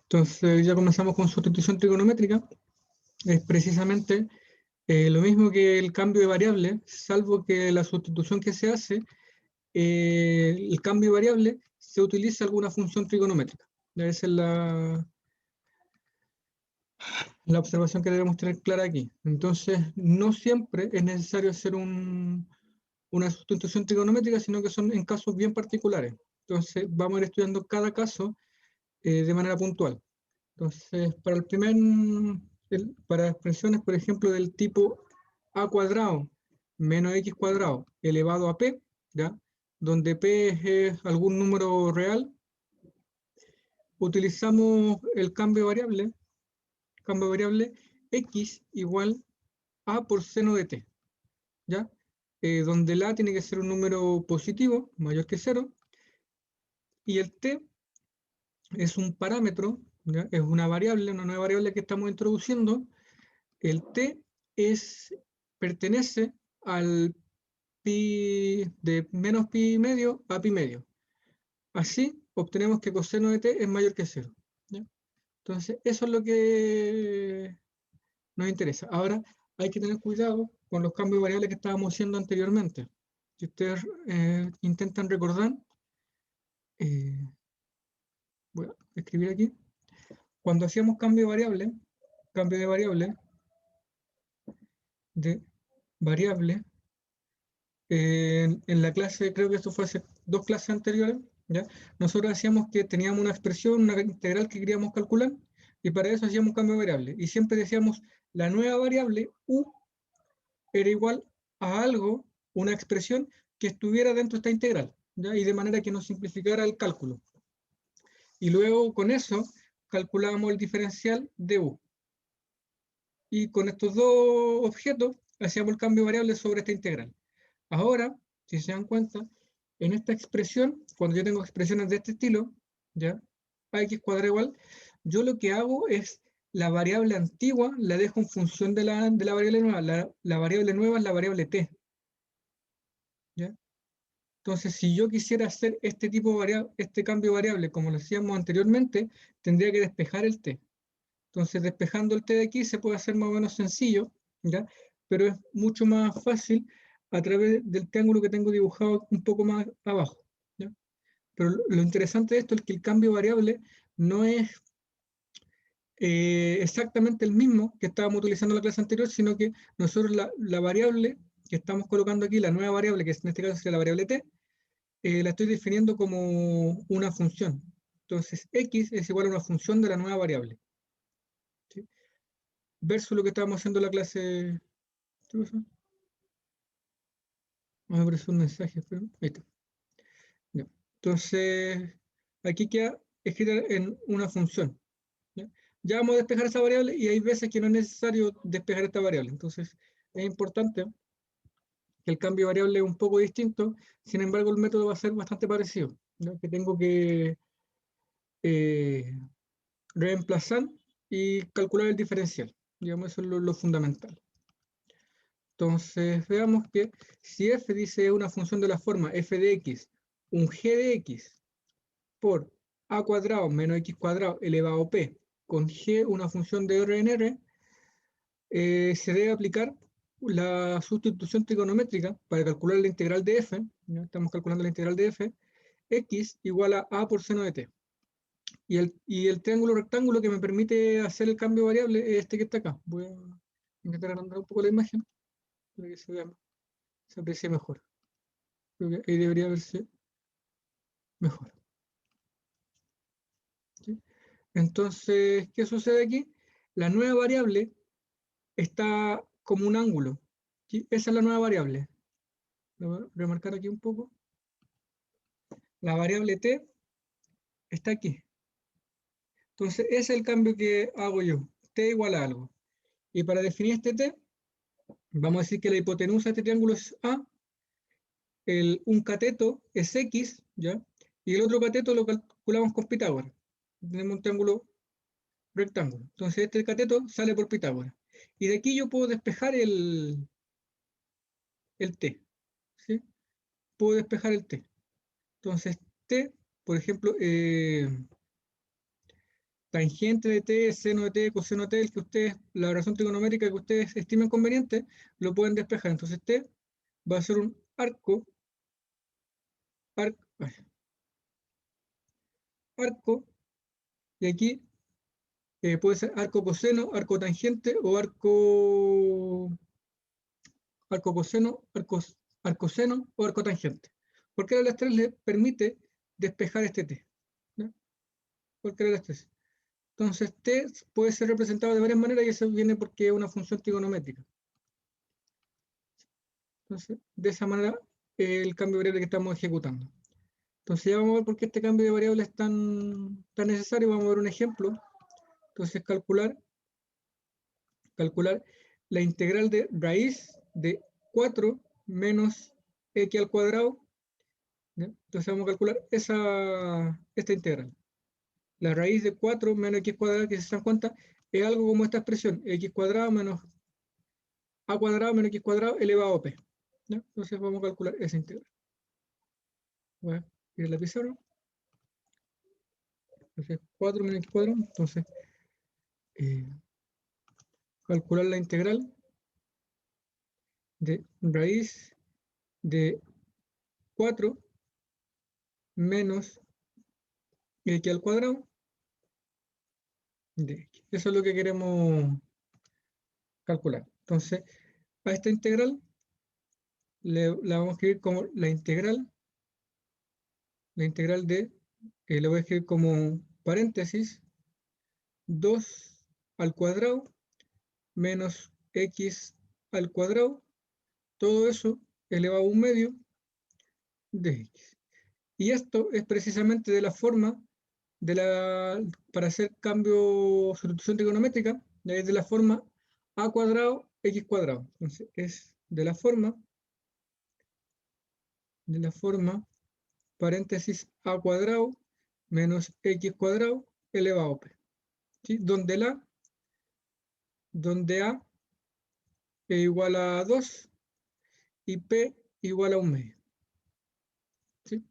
Entonces ya comenzamos con sustitución trigonométrica. Es precisamente lo mismo que el cambio de variable, salvo que la sustitución que se hace, el cambio de variable, se utiliza alguna función trigonométrica. Esa es la observación que debemos tener clara aquí. Entonces, no siempre es necesario hacer una sustitución trigonométrica, sino que son en casos bien particulares. Entonces, vamos a ir estudiando cada caso de manera puntual. Entonces, para expresiones, por ejemplo, del tipo a cuadrado menos x cuadrado elevado a p, ¿ya? Donde p es algún número real, utilizamos el cambio de variable x igual a por seno de t, ¿ya? Donde el a tiene que ser un número positivo, mayor que 0, y el t es un parámetro, ¿ya? Es una nueva variable que estamos introduciendo. El t pertenece al pi de menos pi medio a pi medio. Así obtenemos que coseno de t es mayor que 0, ¿ya? Entonces, eso es lo que nos interesa. Ahora, hay que tener cuidado con los cambios de variables que estábamos haciendo anteriormente. Si ustedes intentan recordar, eh, voy a escribir aquí, cuando hacíamos cambio de variable, en la clase, creo que esto fue hace 2 clases anteriores, ¿ya? Nosotros hacíamos que teníamos una expresión, una integral que queríamos calcular, y para eso hacíamos un cambio de variable. Y siempre decíamos, la nueva variable u era igual a algo, una expresión que estuviera dentro de esta integral, ¿ya? Y de manera que nos simplificara el cálculo. Y luego con eso calculábamos el diferencial de u. Y con estos dos objetos hacíamos el cambio de variable sobre esta integral. Ahora, si se dan cuenta, en esta expresión, cuando yo tengo expresiones de este estilo, ¿ya? Ax cuadrado igual, yo lo que hago es la variable antigua la dejo en función de la variable nueva. La variable nueva es la variable t, ¿ya? Entonces, si yo quisiera hacer este cambio de variable como lo hacíamos anteriormente, tendría que despejar el t. Entonces, despejando el t de aquí se puede hacer más o menos sencillo, ¿ya? Pero es mucho más fácil a través del triángulo que tengo dibujado un poco más abajo, ¿ya? Pero lo interesante de esto es que el cambio de variable no es exactamente el mismo que estábamos utilizando en la clase anterior, sino que nosotros la variable que estamos colocando aquí, la nueva variable, que en este caso sería la variable t, la estoy definiendo como una función. Entonces, x es igual a una función de la nueva variable, ¿sí? Versus lo que estábamos haciendo en la clase. ¿Qué pasó? Me apareció un mensaje, pero ahí está. Ya. Entonces, aquí queda escrita en una función, ¿ya? Ya vamos a despejar esa variable y hay veces que no es necesario despejar esta variable. Entonces, es importante que el cambio de variable es un poco distinto, sin embargo, el método va a ser bastante parecido, ¿ya? Que tengo que eh, reemplazar y calcular el diferencial. Digamos, eso es lo fundamental. Entonces, veamos que si f dice una función de la forma f de x, un g de x por a cuadrado menos x cuadrado elevado a p, con g una función de R en R, se debe aplicar la sustitución trigonométrica para calcular la integral de f, ¿no? Estamos calculando la integral de f, x igual a por seno de t. Y el triángulo rectángulo que me permite hacer el cambio de variable es este que está acá. Voy a intentar agrandar un poco la imagen para que se aprecie mejor. Creo que ahí debería verse mejor, ¿sí? Entonces, ¿qué sucede aquí? La nueva variable está como un ángulo, ¿sí? Esa es la nueva variable. Lo voy a remarcar aquí un poco. La variable t está aquí. Entonces, ese es el cambio que hago yo. T igual a algo. Y para definir este t, vamos a decir que la hipotenusa de este triángulo es A, un cateto es X, ¿ya? Y el otro cateto lo calculamos con Pitágoras. Tenemos un triángulo rectángulo. Entonces, este cateto sale por Pitágoras. Y de aquí yo puedo despejar el t, ¿sí? Puedo despejar el t. Entonces, t, por ejemplo, tangente de t, seno de t, coseno de t, el que ustedes, la razón trigonométrica que ustedes estimen conveniente, lo pueden despejar. Entonces t va a ser un arco, arco, y aquí puede ser arco coseno, arco tangente o arco coseno, arco seno o arco tangente. Cualquiera de las tres le permite despejar este t. ¿No? Cualquiera de las tres. Entonces t puede ser representado de varias maneras y eso viene porque es una función trigonométrica. Entonces, de esa manera, el cambio de variable que estamos ejecutando. Entonces ya vamos a ver por qué este cambio de variable es tan necesario. Vamos a ver un ejemplo. Entonces calcular la integral de raíz de 4 menos x al cuadrado. ¿Ya? Entonces vamos a calcular esta integral. La raíz de 4 menos x cuadrado, que si se dan cuenta, es algo como esta expresión, x cuadrado menos a cuadrado menos x cuadrado elevado a p. ¿Ya? Entonces vamos a calcular esa integral. Voy a ir a la pizarra. Entonces 4 menos x cuadrado. Entonces calcular la integral de raíz de 4 menos x al cuadrado de x. Eso es lo que queremos calcular. Entonces, a esta integral la vamos a escribir como la integral de, la voy a escribir como paréntesis, 2 al cuadrado menos x al cuadrado, todo eso elevado a un medio de x. Y esto es precisamente de la forma para hacer cambio, sustitución trigonométrica, es de la forma a cuadrado, x cuadrado. Entonces es de la forma paréntesis a cuadrado menos x cuadrado elevado a p. ¿Sí? Donde a es igual a 2 y p igual a un medio. ¿Sí?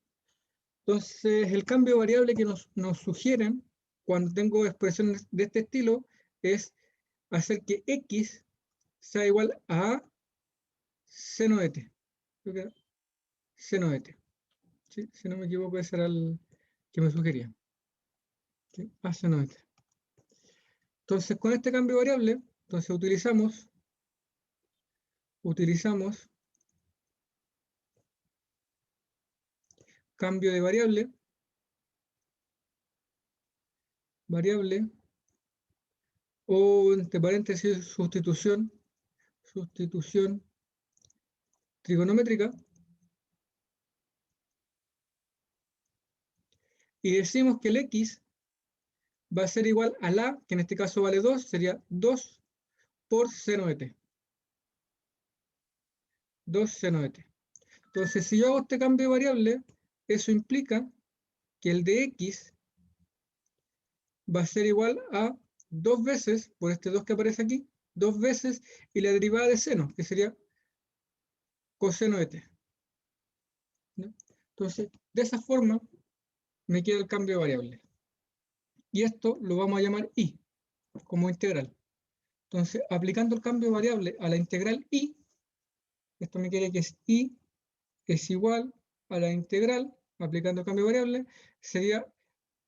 Entonces, el cambio de variable que nos sugieren cuando tengo expresiones de este estilo es hacer que x sea igual a seno de t. Seno de t. ¿Sí? Si no me equivoco, ese era el que me sugería. ¿Sí? A seno de t. Entonces, con este cambio de variable, entonces utilizamos cambio de variable o entre paréntesis sustitución trigonométrica, y decimos que el x va a ser igual a la, que en este caso vale 2, sería 2 por seno de t. 2 seno de t. Entonces, si yo hago este cambio de variable, eso implica que el de x va a ser igual a 2 veces, por este 2 que aparece aquí, 2 veces, y la derivada de seno, que sería coseno de t. ¿No? Entonces, de esa forma, me queda el cambio de variable. Y esto lo vamos a llamar y, como integral. Entonces, aplicando el cambio de variable a la integral y, esto me quiere que es y es igual a la integral, aplicando el cambio de variable, sería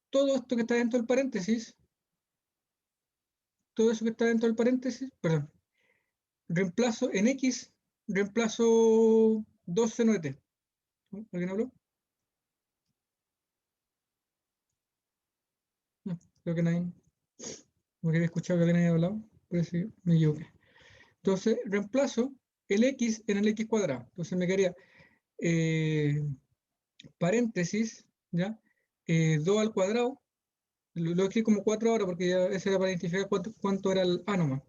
todo esto que está dentro del paréntesis, todo eso que está dentro del paréntesis, perdón, reemplazo en x, reemplazo 2 seno de t. ¿Alguien habló? No, creo que nadie. No había escuchado que alguien haya hablado, pero sí, me equivoqué. Entonces, reemplazo el x en el x cuadrado. Entonces me quedaría paréntesis, ¿ya? 2 al cuadrado. Lo escribí como 4 ahora porque ya ese era para identificar cuánto era el a nomás.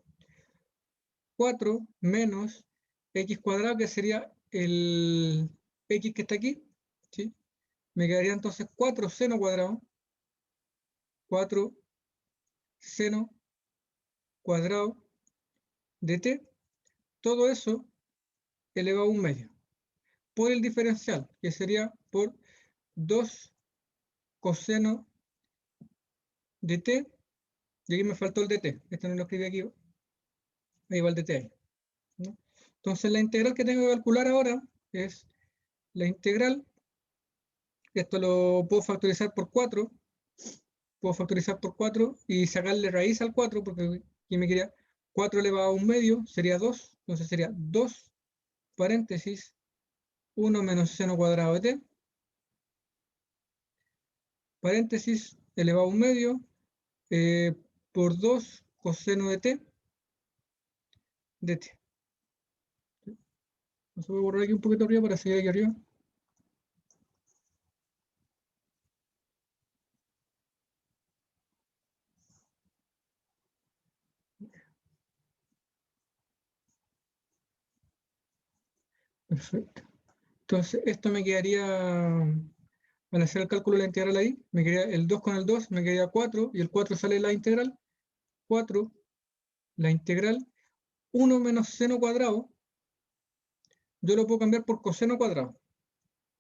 4 menos x cuadrado, que sería el x que está aquí, ¿sí? Me quedaría entonces 4 seno cuadrado, 4 seno cuadrado de t, todo eso elevado a un medio, por el diferencial, que sería por 2 coseno de t Y aquí me faltó el dt. Este no lo escribí aquí. Ahí va el dt ahí, ¿no? Entonces la integral que tengo que calcular ahora es la integral. Esto lo puedo factorizar por 4. Puedo factorizar por 4 y sacarle raíz al 4, porque aquí me quería 4 elevado a un medio, sería 2. Entonces sería 2 paréntesis 1 menos seno cuadrado de t, paréntesis elevado a un medio, por 2 coseno de t, de t. Entonces voy a borrar aquí un poquito arriba para seguir aquí arriba. Perfecto. Entonces esto me quedaría, al hacer el cálculo de la integral ahí, me quedaría el 2 con el 2, me quedaría 4, y el 4 sale la integral, 4, la integral, 1 menos seno cuadrado, yo lo puedo cambiar por coseno cuadrado.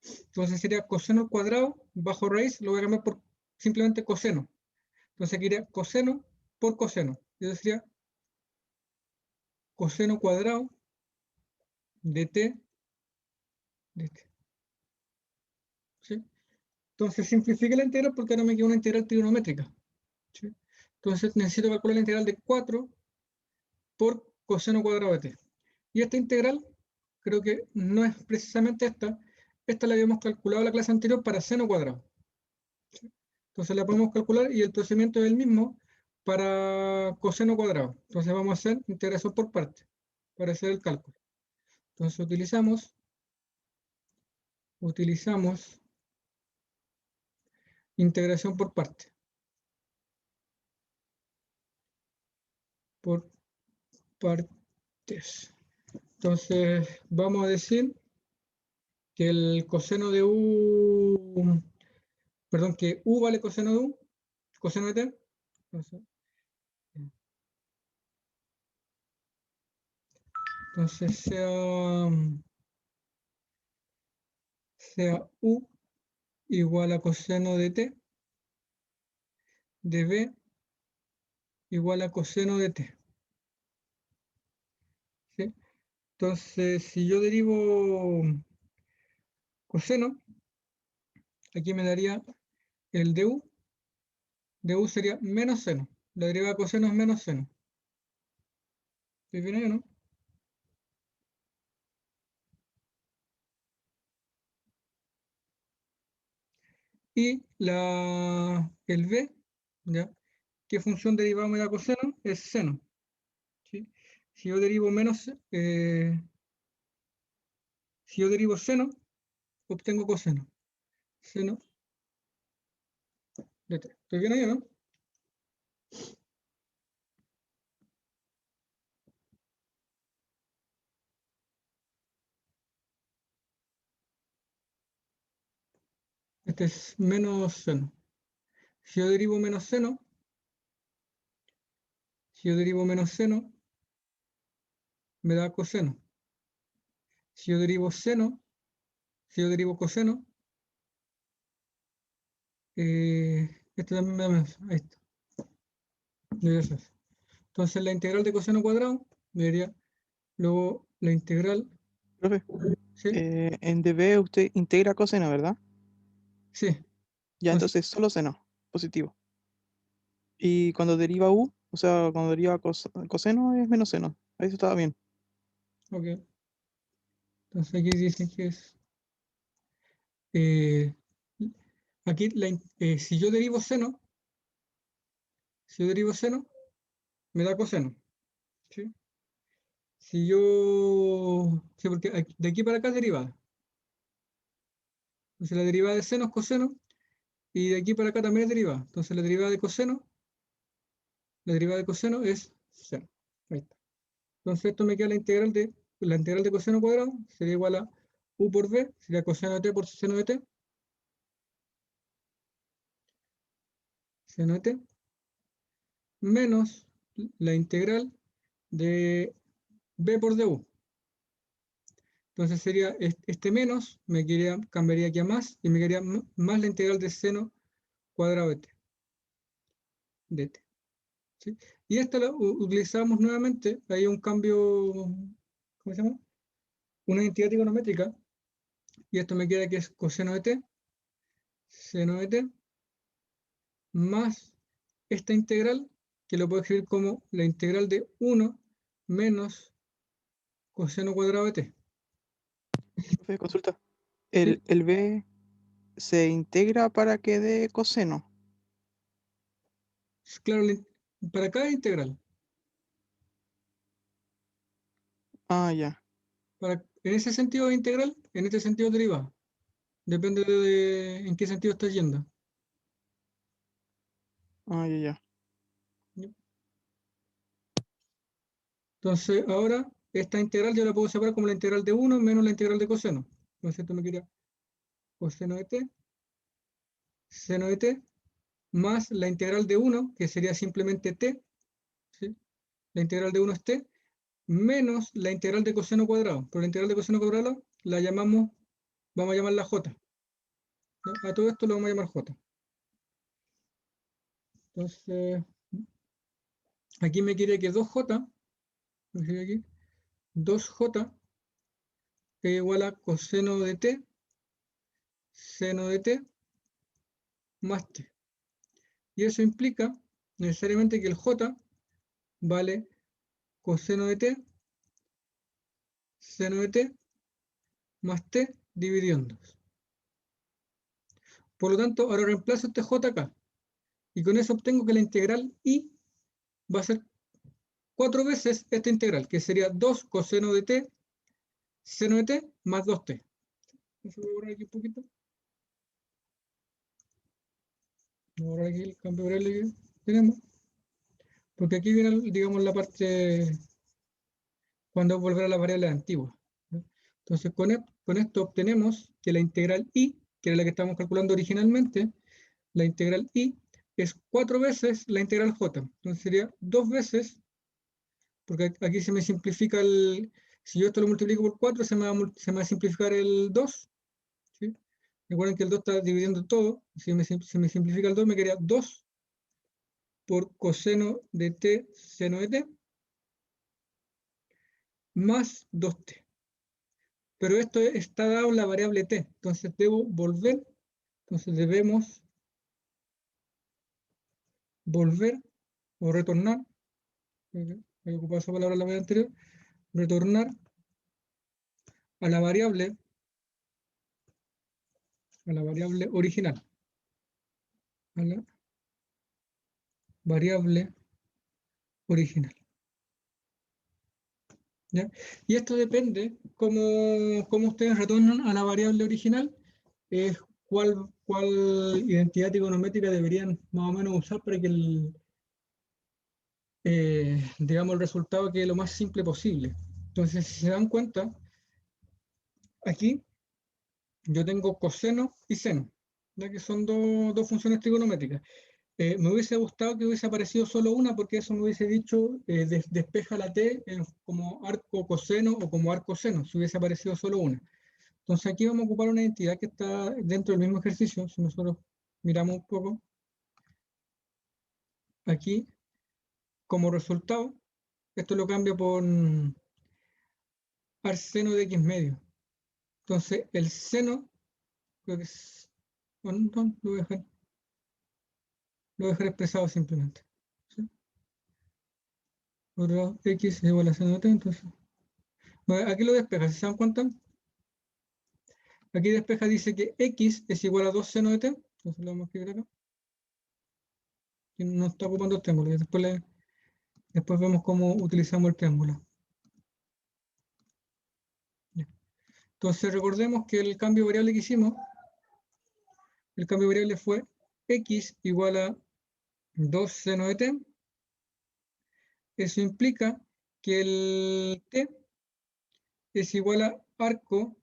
Entonces sería coseno al cuadrado bajo raíz, lo voy a cambiar por simplemente coseno. Entonces aquí iría coseno por coseno. Y eso sería coseno cuadrado de t, de t. ¿Sí? Entonces simplifique la integral porque ahora me queda una integral trigonométrica. ¿Sí? Entonces necesito calcular la integral de 4 por coseno cuadrado de t. Y esta integral, creo que no es precisamente esta. Esta la habíamos calculado en la clase anterior para seno cuadrado. ¿Sí? Entonces la podemos calcular y el procedimiento es el mismo para coseno cuadrado. Entonces vamos a hacer integración por partes para hacer el cálculo. Entonces utilizamos integración por partes. Por partes. Entonces vamos a decir que el coseno de u, perdón, que u vale coseno de u, coseno de t. Entonces sea u igual a coseno de t, de b igual a coseno de t. ¿Sí? Entonces, si yo derivo coseno, aquí me daría el de u sería menos seno. La derivada de coseno es menos seno. ¿Estoy bien ahí o no? Y el b, ¿ya? ¿Qué función derivada me da coseno? Es seno. ¿Sí? Si yo derivo si yo derivo seno, obtengo coseno. Seno de t. ¿Estoy bien ahí o no? Este es menos seno. Si yo derivo menos seno, me da coseno. Si yo derivo coseno, esto también me da menos. Ahí está. Entonces la integral de coseno cuadrado me daría luego la integral. Profe, ¿Sí? en dB usted integra coseno, ¿verdad? Sí. Ya, Entonces, entonces solo seno, positivo. Y cuando deriva U, o sea, cuando deriva coseno es menos seno. Ahí eso estaba bien. ok. Entonces aquí dicen que es. eh, aquí si yo derivo seno, me da coseno. ¿Sí? Si yo. Sí, porque de aquí para acá es derivada. Entonces la derivada de seno es coseno. Y de aquí para acá también es derivada. Entonces la derivada de coseno es seno. Ahí está. Entonces esto me queda la integral de coseno cuadrado, sería igual a u por b, sería coseno de t por seno de t, seno de t, menos la integral de b por du. Entonces sería este menos, cambiaría aquí a más, y me quedaría más la integral de seno cuadrado de t. ¿sí? Y esta la utilizamos nuevamente, hay un cambio, ¿cómo se llama? Una identidad trigonométrica, y esto me queda que es coseno de t, seno de t, más esta integral, que lo puedo escribir como la integral de 1 menos coseno cuadrado de t. Profe, consulta. ¿Sí? El b se integra para que dé coseno. Claro, para cada integral, Ah, ya. en ese sentido integral, en este sentido derivada. Depende de en qué sentido estás yendo. Ah, ya, ya. Entonces, ahora, esta integral yo la puedo separar como la integral de 1 menos la integral de coseno. Entonces, esto me queda coseno de t, seno de t, más la integral de 1, que sería simplemente t, ¿sí? La integral de 1 es t, menos la integral de coseno cuadrado. Pero la integral de coseno cuadrado la llamamos, vamos a llamarla j. ¿Ya? A todo esto lo vamos a llamar j. Entonces, aquí me quiere que 2j, aquí, 2j es igual a coseno de t, seno de t, más t. Y eso implica necesariamente que el j vale coseno de t, seno de t, más t dividido en 2. Por lo tanto, ahora reemplazo este j acá. Y con eso obtengo que la integral i va a ser 4 veces esta integral, que sería 2 coseno de t, seno de t, más 2t. Eso voy a borrar aquí un poquito. Voy a borrar aquí el cambio de variable que tenemos. Porque aquí viene, digamos, la parte cuando volver a las variables antiguas. ¿No? Entonces, con esto obtenemos que la integral i, que era la que estábamos calculando originalmente, la integral i es 4 veces la integral j. Entonces sería 2 veces, porque aquí se me simplifica si yo esto lo multiplico por 4, se me va a simplificar el 2. ¿Sí? Recuerden que el 2 está dividiendo todo. Si me simplifica el 2, me quedaría 2 por coseno de t, seno de t, más 2t. Pero esto está dado en la variable t, entonces debo volver, entonces debemos volver o retornar, he ocupado esa palabra en la vez anterior, retornar a la variable original, a la variable original. ¿Ya? Y esto depende cómo ustedes retornan a la variable original, es cuál identidad trigonométrica deberían más o menos usar para que digamos, el resultado quede lo más simple posible. Entonces, si se dan cuenta, aquí yo tengo coseno y seno, ya que son dos funciones trigonométricas. Me hubiese gustado que hubiese aparecido solo una, porque eso me hubiese dicho despeja la t como arco coseno o como arco seno, si hubiese aparecido solo una. Entonces aquí vamos a ocupar una identidad que está dentro del mismo ejercicio. Si nosotros miramos un poco, aquí como resultado, esto lo cambio por arseno de x medio. Entonces el seno, creo que es, bueno, no, lo voy a dejar expresado simplemente. ¿Sí? Por x es igual a seno de t, entonces. Bueno, aquí lo despeja, si se dan cuenta. Aquí despeja dice que x es igual a 2 seno de t. Entonces lo vamos a escribir acá. Y no está ocupando el triángulo. Y después vemos cómo utilizamos el triángulo. Ya. Entonces recordemos que el cambio variable que hicimos, el cambio variable fue x igual a 2 seno de t. Eso implica que el t es igual a arco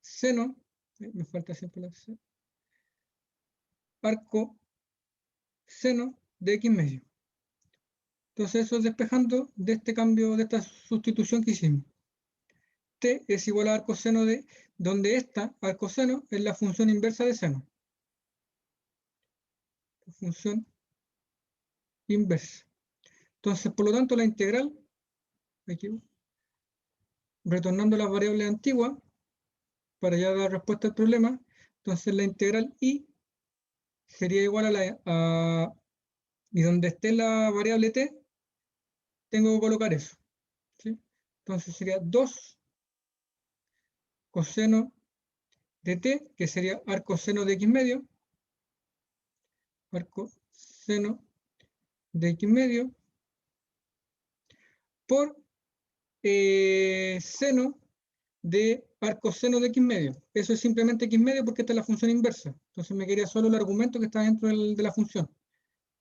seno, me falta siempre la c, arco seno de x medio. Entonces eso es despejando de este cambio, de esta sustitución que hicimos. T es igual a arco seno de, donde esta, arco seno, es la función inversa de seno. La función inversa. Entonces, por lo tanto, la integral, aquí, retornando las variables antiguas, para ya dar respuesta al problema, entonces la integral y sería igual y donde esté la variable t, tengo que colocar eso, ¿sí? Entonces sería 2 coseno de t, que sería arcoseno de x medio, arcoseno de x medio, por seno de arcoseno de x medio. Eso es simplemente x medio porque esta es la función inversa. Entonces me quedaría solo el argumento que está dentro de la función.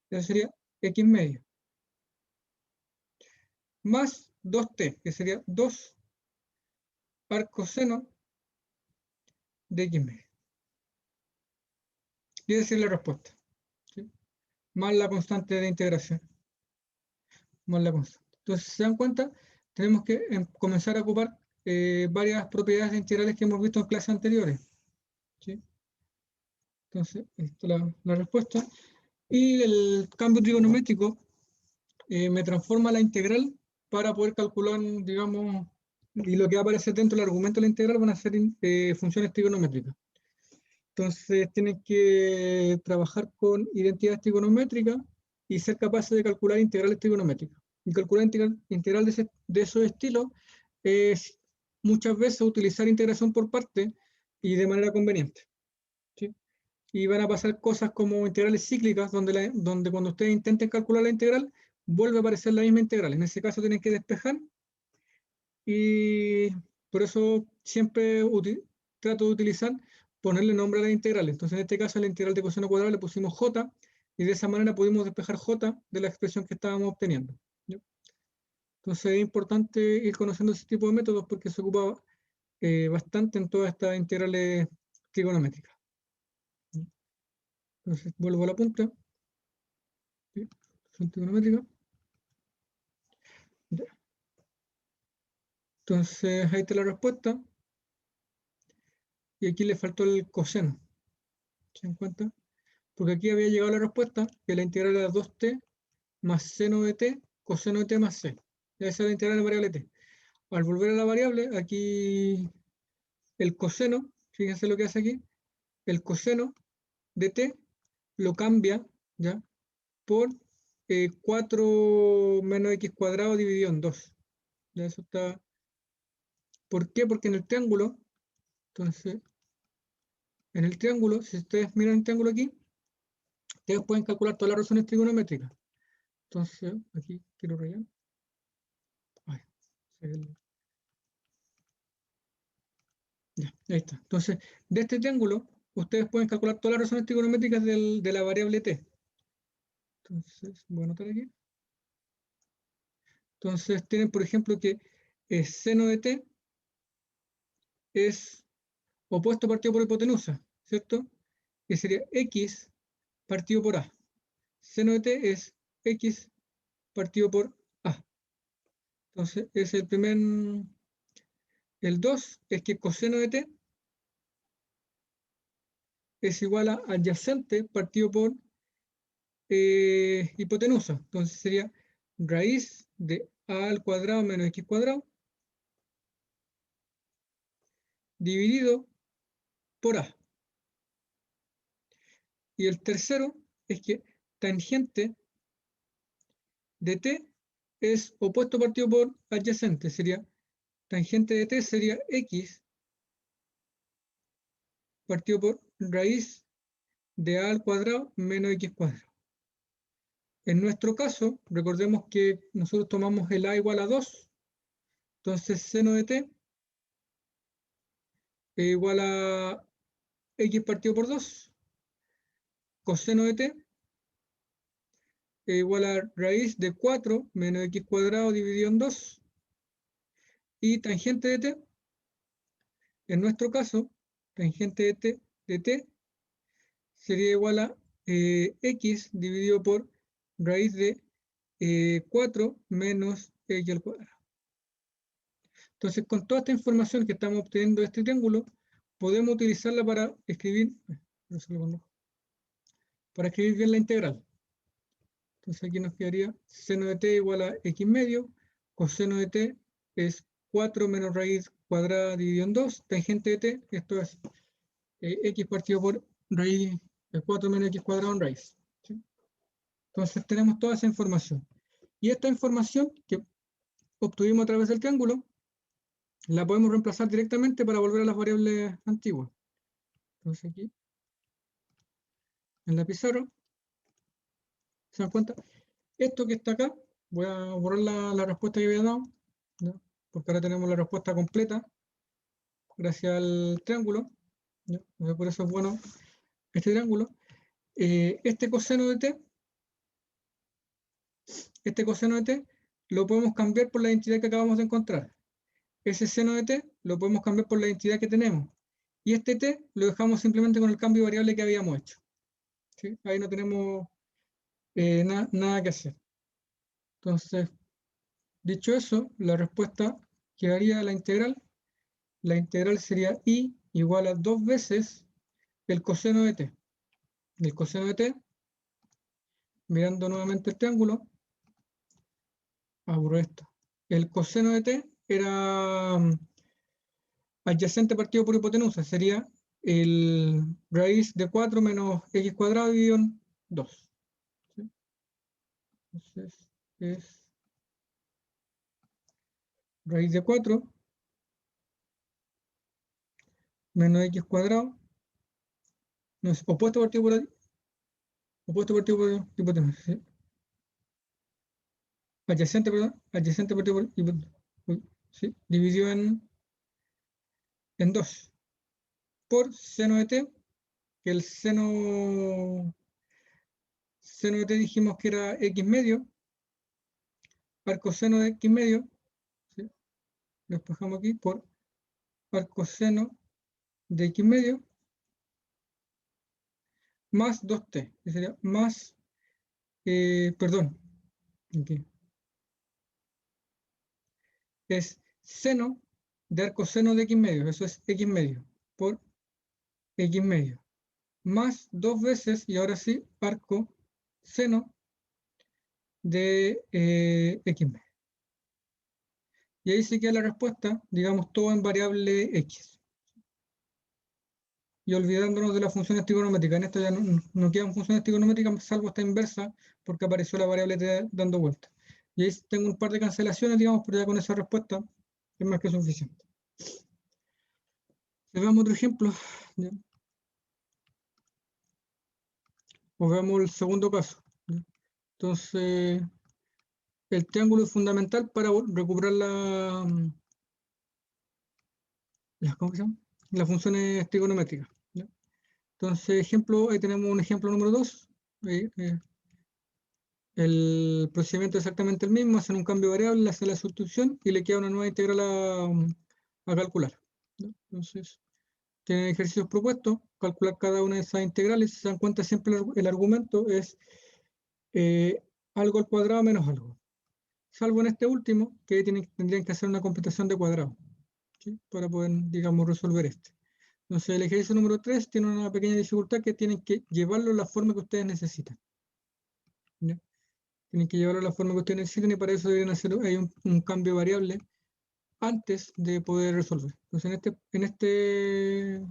Eso sería x medio. Más 2t, que sería 2 arcoseno de x medio. Y esa es la respuesta, ¿sí? Más la constante de integración. Más la constante. Entonces, si se dan cuenta, tenemos que comenzar a ocupar varias propiedades integrales que hemos visto en clases anteriores, ¿sí? Entonces, esta es la respuesta. Y el cambio trigonométrico me transforma la integral para poder calcular, digamos, y lo que va a aparecer dentro del argumento de la integral van a ser funciones trigonométricas. Entonces tienen que trabajar con identidades trigonométricas y ser capaces de calcular integrales trigonométricas. Y calcular integral de esos estilos es muchas veces utilizar integración por parte y de manera conveniente, ¿sí? Y van a pasar cosas como integrales cíclicas, donde cuando ustedes intenten calcular la integral, vuelve a aparecer la misma integral. En ese caso tienen que despejar y por eso siempre trato de utilizar ponerle nombre a la integral. Entonces en este caso a la integral de coseno cuadrado le pusimos j y de esa manera pudimos despejar j de la expresión que estábamos obteniendo, ¿ya? Entonces es importante ir conociendo ese tipo de métodos porque se ocupa bastante en todas estas integrales trigonométricas. Entonces vuelvo a la punta. ¿Sí? Son trigonométricas. Ya. Entonces ahí está la respuesta. Y aquí le faltó el coseno. ¿Se dan cuenta? Porque aquí había llegado la respuesta que la integral era 2t más seno de t, coseno de t más c. Esa es la integral de la variable t. Al volver a la variable, aquí el coseno, fíjense lo que hace aquí, el coseno de t lo cambia, ¿ya?, por 4 menos x cuadrado dividido en 2. ¿Ya? Eso está. ¿Por qué? Porque en el triángulo, entonces, en el triángulo, si ustedes miran el triángulo aquí, ustedes pueden calcular todas las razones trigonométricas. Entonces, aquí quiero rayar. Ya, ahí está. Entonces, de este triángulo, ustedes pueden calcular todas las razones trigonométricas de la variable t. Entonces, voy a anotar aquí. Entonces, tienen, por ejemplo, que seno de t es opuesto partido por hipotenusa, ¿cierto? Que sería x partido por a. Seno de t es x partido por a. Entonces, es el primer. El 2 es que coseno de t es igual a adyacente partido por hipotenusa. Entonces sería raíz de a al cuadrado menos x cuadrado dividido por a. Y el tercero es que tangente de t es opuesto partido por adyacente. Sería tangente de t sería x partido por raíz de a al cuadrado menos x cuadrado. En nuestro caso, recordemos que nosotros tomamos el a igual a 2. Entonces seno de t es igual a x partido por 2. Coseno de t es igual a raíz de 4 menos x cuadrado dividido en 2. Y tangente de t, en nuestro caso, tangente de t sería igual a x dividido por raíz de 4 menos x al cuadrado. Entonces, con toda esta información que estamos obteniendo de este triángulo, podemos utilizarla para escribir bien la integral. Entonces aquí nos quedaría seno de t igual a x medio, coseno de t es 4 menos raíz cuadrada dividido en 2, tangente de t, esto es x partido por raíz de 4 menos x cuadrado en raíz. ¿Sí? Entonces tenemos toda esa información. Y esta información que obtuvimos a través del triángulo, la podemos reemplazar directamente para volver a las variables antiguas. Entonces aquí, en la pizarra, ¿se dan cuenta? Esto que está acá, voy a borrar la respuesta que había dado, ¿no? Porque ahora tenemos la respuesta completa, gracias al triángulo, ¿no? Entonces, por eso es bueno este triángulo. Este coseno de t, lo podemos cambiar por la identidad que acabamos de encontrar. Ese seno de t lo podemos cambiar por la identidad que tenemos. Y este t lo dejamos simplemente con el cambio de variable que habíamos hecho. ¿Sí? Ahí no tenemos nada que hacer. Entonces, dicho eso, la respuesta quedaría la integral. La integral sería i igual a 2 veces el coseno de t. El coseno de t, mirando nuevamente el triángulo, abro esto. El coseno de t era adyacente partido por hipotenusa, sería el raíz de 4 menos x cuadrado dividido en 2. ¿Sí? Entonces es raíz de 4 menos x cuadrado, no es opuesto partido por hipotenusa, ¿sí? Adyacente, perdón, adyacente partido por hipotenusa, ¿sí? Dividido en 2 por seno de t, que el seno de t dijimos que era x medio, al coseno de x medio, ¿sí? Lo despejamos aquí por al coseno de x medio más 2t, que sería más, perdón, aquí, es seno de arcoseno de x medio, eso es x medio, por x medio, más 2 veces, y ahora sí, arco seno de x medio. Y ahí se queda la respuesta, digamos, todo en variable x. Y olvidándonos de las funciones trigonométricas. En esto ya no quedan funciones trigonométricas, salvo esta inversa, porque apareció la variable t dando vuelta. Y ahí tengo un par de cancelaciones, digamos, pero ya con esa respuesta es más que suficiente. Veamos otro ejemplo. ¿Ya? O veamos el segundo caso. ¿Ya? Entonces, el triángulo es fundamental para recuperar ¿cómo se llama? Las funciones trigonométricas. ¿Ya? Entonces, ahí tenemos un ejemplo número 2. El procedimiento es exactamente el mismo, hacen un cambio de variable, hacen la sustitución y le queda una nueva integral a calcular. ¿No? Entonces, tienen ejercicios propuestos, calcular cada una de esas integrales. Si se dan cuenta, siempre el argumento es algo al cuadrado menos algo. Salvo en este último, que tendrían que hacer una computación de cuadrado, ¿sí? Para poder, digamos, resolver este. Entonces, el ejercicio número 3 tiene una pequeña dificultad que tienen que llevarlo a la forma que ustedes necesitan. ¿Ya? Tienen que llevarlo a la forma que ustedes necesitan y para eso deben hacer un cambio de variable antes de poder resolver. Entonces, en este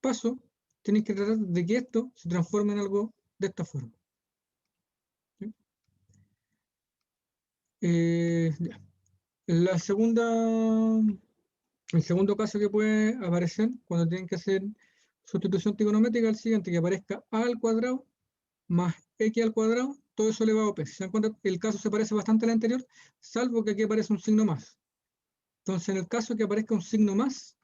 paso, tienen que tratar de que esto se transforme en algo de esta forma. ¿Sí? Ya. El segundo caso que puede aparecer cuando tienen que hacer sustitución trigonométrica es el siguiente, que aparezca a al cuadrado más x al cuadrado, todo eso elevado a p. Si se dan cuenta, el caso se parece bastante al anterior, salvo que aquí aparece un signo más. Entonces, en el caso que aparezca un signo más,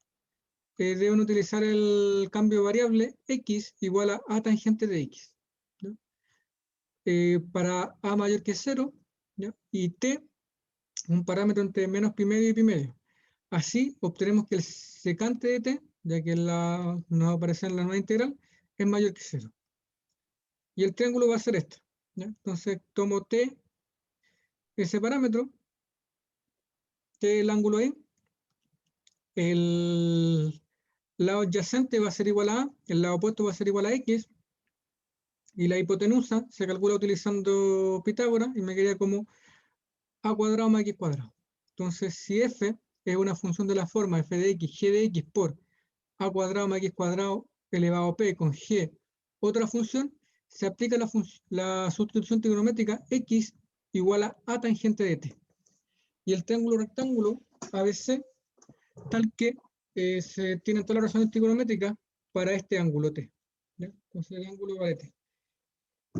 deben utilizar el cambio de variable x igual a tangente de x. ¿Ya? Para a mayor que 0, ¿ya? Y t, un parámetro entre menos pi medio y pi medio. Así obtenemos que el secante de t, ya que nos va a aparecer en la nueva integral, es mayor que 0. Y el triángulo va a ser esto. ¿Ya? Entonces tomo t, ese parámetro, t el ángulo ahí, el lado adyacente va a ser igual a a, el lado opuesto va a ser igual a x, Y la hipotenusa se calcula utilizando Pitágoras y me quedaría como a cuadrado más x cuadrado. Entonces, si f es una función de la forma f de x, g de x por a cuadrado más x cuadrado elevado a p con g, otra función, se aplica la sustitución trigonométrica x igual a tangente de t. Y el triángulo rectángulo ABC, tal que se tienen todas las razones trigonométricas para este ángulo t. ¿Ya? Entonces el ángulo vale t.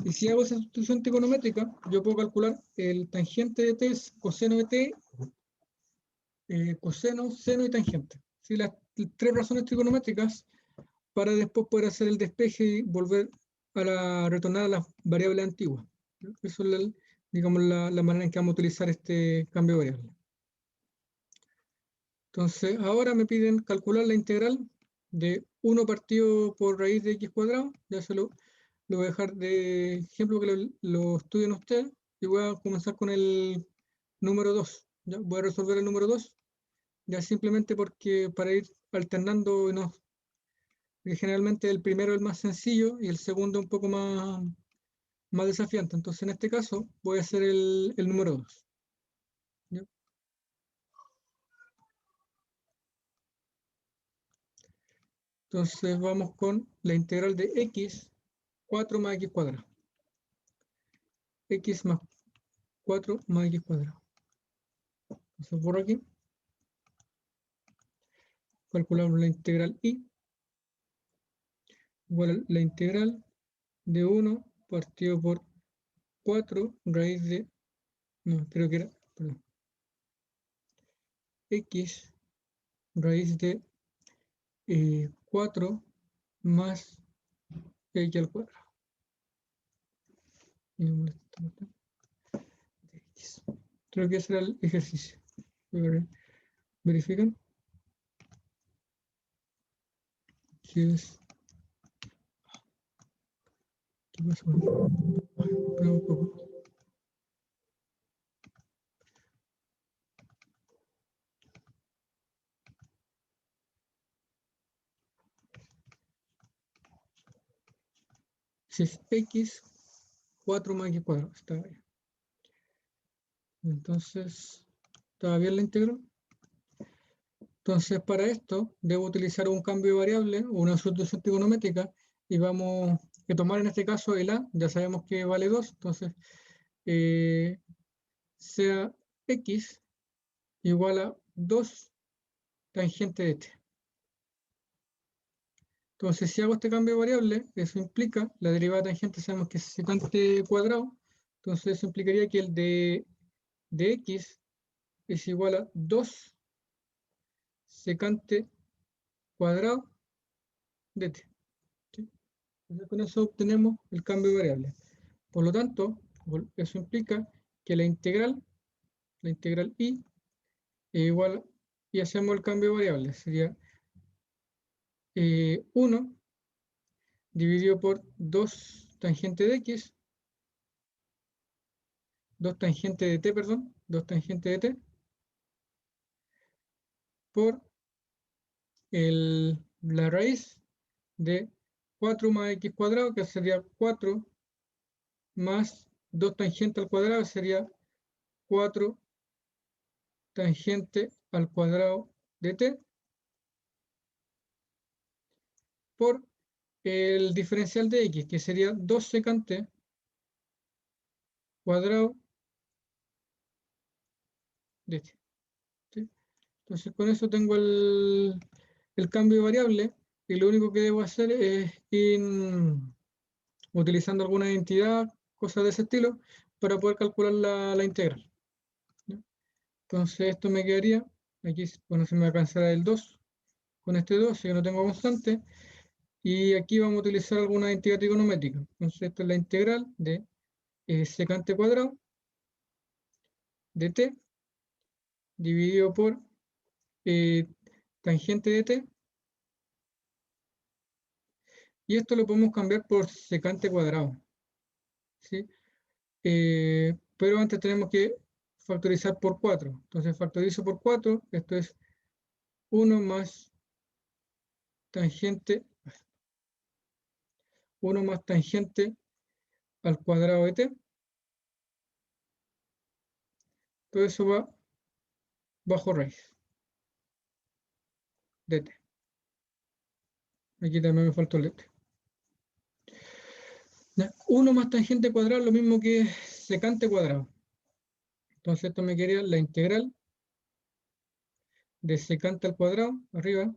Y si hago esa sustitución trigonométrica, yo puedo calcular el tangente de t es coseno de t, coseno, seno y tangente. ¿Sí? Las tres razones trigonométricas para después poder hacer el despeje y volver a retornar a las variables antiguas. Eso es digamos, la manera en que vamos a utilizar este cambio de variable. Entonces, ahora me piden calcular la integral de 1 partido por raíz de x cuadrado. Ya lo voy a dejar de ejemplo que lo estudien ustedes. Y voy a comenzar con el número 2. ¿Ya? Voy a resolver el número 2. Ya simplemente porque para ir alternando, porque generalmente el primero es el más sencillo y el segundo un poco más desafiante. Entonces, en este caso, voy a hacer el número 2. ¿Ya? Entonces, vamos con la integral de x, 4 más x cuadrado. X más 4 más x cuadrado. Entonces, por aquí, calculamos la integral y igual a la integral de 1 partido por 4 raíz de, no, creo que era, perdón, x raíz de 4 más x al cuadrado. Creo que ese era el ejercicio. ¿Verifican? ¿Qué es? ¿Qué pasa? Espera un poco. Si es x, 4 más x cuadrado. Está bien. Entonces, ¿estaba bien la integral? Entonces, para esto, debo utilizar un cambio de variable o una sustitución trigonométrica y vamos a tomar en este caso el a, ya sabemos que vale 2, entonces sea x igual a 2 tangente de t. Entonces, si hago este cambio de variable, eso implica, la derivada de tangente sabemos que es secante cuadrado, entonces eso implicaría que el de x es igual a 2 secante cuadrado de t. ¿Sí? Entonces, con eso obtenemos el cambio de variable. Por lo tanto, eso implica que la integral y es igual, y hacemos el cambio de variable, sería 1 dividido por 2 tangente de x, 2 tangente de t, perdón, 2 tangente de t, por la raíz de 4 más x cuadrado, que sería 4 más 2 tangente al cuadrado, sería 4 tangente al cuadrado de t, por el diferencial de x, que sería 2 secante cuadrado de t. ¿Sí? Entonces con eso tengo el cambio de variable y lo único que debo hacer es ir utilizando alguna identidad, cosas de ese estilo, para poder calcular la integral. ¿Ya? Entonces esto me quedaría, aquí bueno, se me alcanzará el 2 con este 2, si yo no tengo constante, y aquí vamos a utilizar alguna entidad trigonométrica. Entonces esta es la integral de secante cuadrado de t dividido por tangente de t, y esto lo podemos cambiar por secante cuadrado, ¿sí? Pero antes tenemos que factorizar por 4. Entonces factorizo por 4, esto es 1 más tangente, 1 más tangente al cuadrado de t. Todo eso va bajo raíz de t. Aquí también me faltó el t. 1 más tangente cuadrado es lo mismo que secante cuadrado. Entonces esto me quedaría la integral de secante al cuadrado, arriba,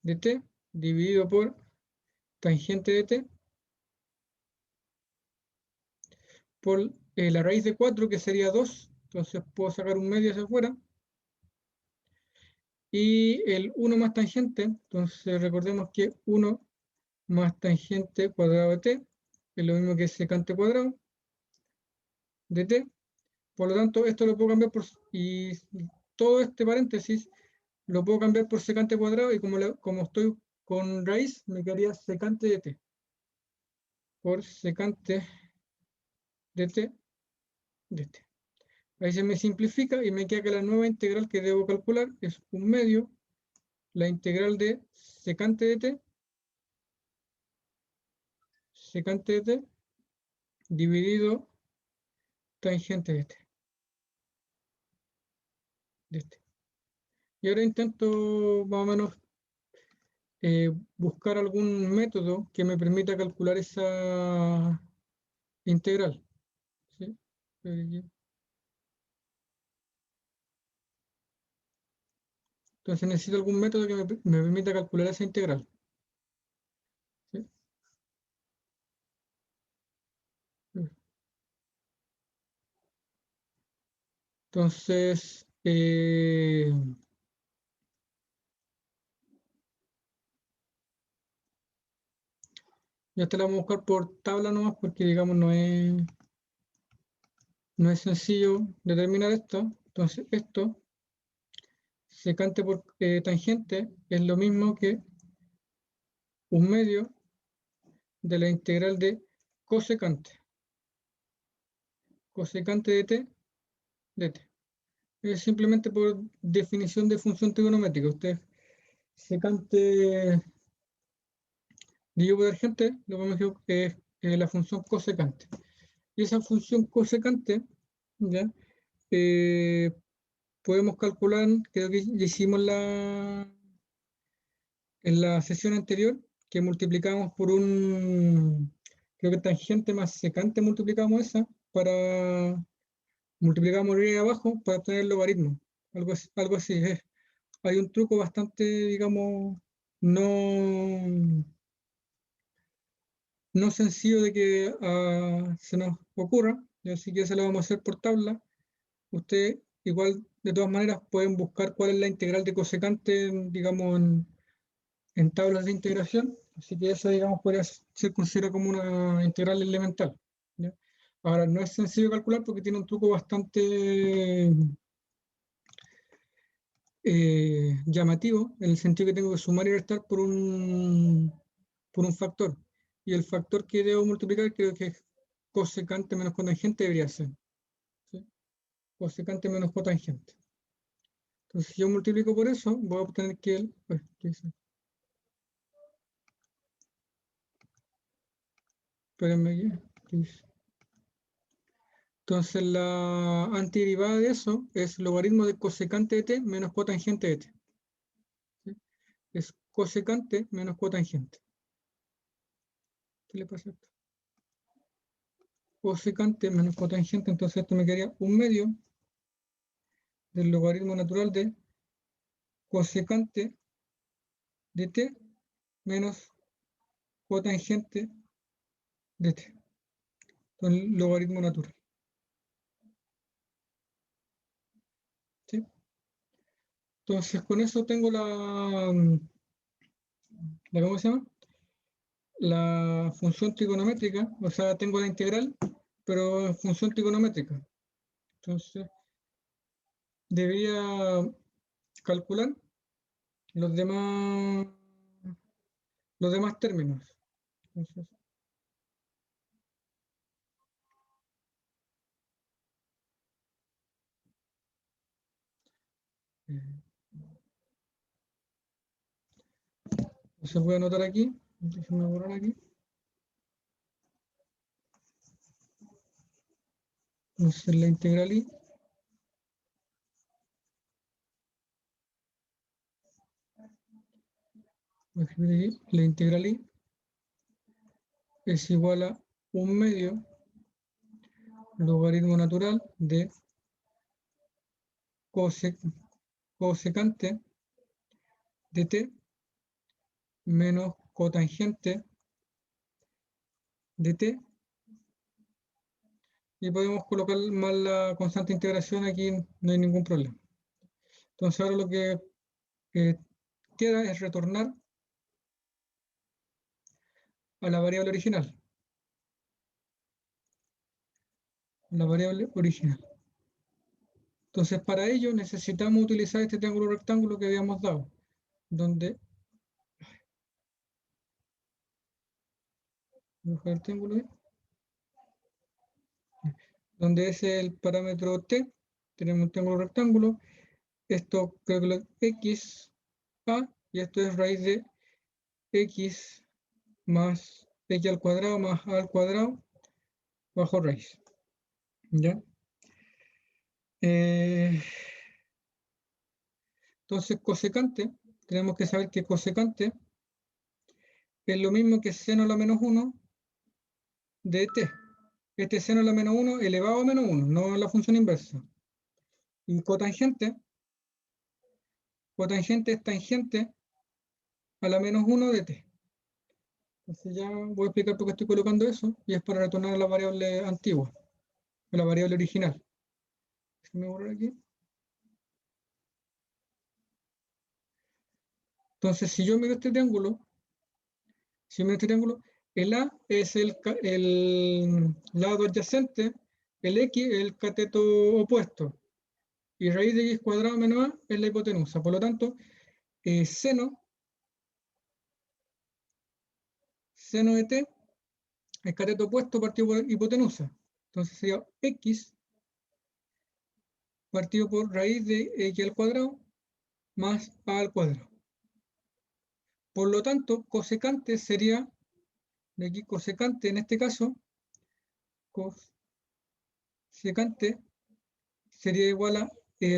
de t, dividido por tangente de t, por la raíz de 4, que sería 2. Entonces puedo sacar un medio hacia afuera. Y el 1 más tangente, entonces recordemos que 1 más tangente cuadrado de t es lo mismo que secante cuadrado de t. Por lo tanto, esto lo puedo cambiar por... Y todo este paréntesis lo puedo cambiar por secante cuadrado, y como estoy con raíz, me quedaría secante de t por secante de t de t. Ahí se me simplifica y me queda que la nueva integral que debo calcular es un medio la integral de secante de t dividido tangente de t. Y ahora intento más o menos buscar algún método que me permita calcular esa integral. ¿Sí? Entonces necesito algún método que me permita calcular esa integral. ¿Sí? Entonces, ya te la vamos a buscar por tabla nomás, porque digamos no es sencillo determinar esto. Entonces esto, secante por tangente, es lo mismo que un medio de la integral de cosecante. Cosecante de t. Es simplemente por definición de función trigonométrica. Usted secante dividido por tangente, lo que me dijo es la función cosecante. Y esa función cosecante, ¿ya? Podemos calcular, creo que ya hicimos en la sesión anterior, que multiplicamos por creo que tangente más secante multiplicamos esa, multiplicamos arriba y abajo para obtener el logaritmo. Algo así es. Hay un truco bastante, digamos, no, no sencillo de que se nos ocurra, así que se lo vamos a hacer por tabla. Usted igual, de todas maneras, pueden buscar cuál es la integral de cosecante, digamos, en tablas de integración, así que eso, digamos, podría ser considerado como una integral elemental, ¿ya? Ahora, no es sencillo calcular porque tiene un truco bastante llamativo, en el sentido que tengo que sumar y restar por un factor. Y el factor que debo multiplicar creo que es cosecante menos cotangente, debería ser. ¿Sí? Cosecante menos cotangente. Entonces, si yo multiplico por eso, voy a obtener que el... Espérenme aquí. Entonces, la antiderivada de eso es logaritmo de cosecante de t menos cotangente de t. ¿Sí? Es cosecante menos cotangente. ¿Qué le pasa a esto? Cosecante menos cotangente, entonces esto me quedaría un medio del logaritmo natural de cosecante de t menos cotangente de t. Entonces, el logaritmo natural. ¿Sí? Entonces, con eso tengo ¿cómo se llama? La función trigonométrica, o sea, tengo la integral, pero en función trigonométrica. Entonces, debería calcular los demás términos. Entonces, voy a anotar aquí, déjenme borrar aquí. Entonces la integral I la integral I es igual a 1/2 logaritmo natural de cosecante de t menos cotangente de t, y podemos colocar más la constante de integración aquí, no hay ningún problema. Entonces ahora lo que queda es retornar a la variable original. La variable original. Entonces para ello necesitamos utilizar este triángulo rectángulo que habíamos dado, donde el triángulo, donde es el parámetro t, tenemos un triángulo rectángulo, esto creo que es x a, y esto es raíz de x más x al cuadrado más a al cuadrado bajo raíz. ¿Ya? Entonces cosecante, tenemos que saber que cosecante es lo mismo que seno a la menos 1 de t. Este seno a la menos 1 elevado a menos 1, no la función inversa. Y cotangente es tangente a la menos 1 de t. Entonces ya voy a explicar por qué estoy colocando eso, y es para retornar a la variable antigua, a la variable original. Déjame borrar aquí. Entonces, si yo miro este triángulo, el A es el lado adyacente, el X es el cateto opuesto, y raíz de X cuadrado menos A es la hipotenusa. Por lo tanto, seno de t es cateto opuesto partido por hipotenusa. Entonces sería X partido por raíz de X al cuadrado más A al cuadrado. Por lo tanto, cosecante sería, de aquí cosecante en este caso, cosecante sería igual a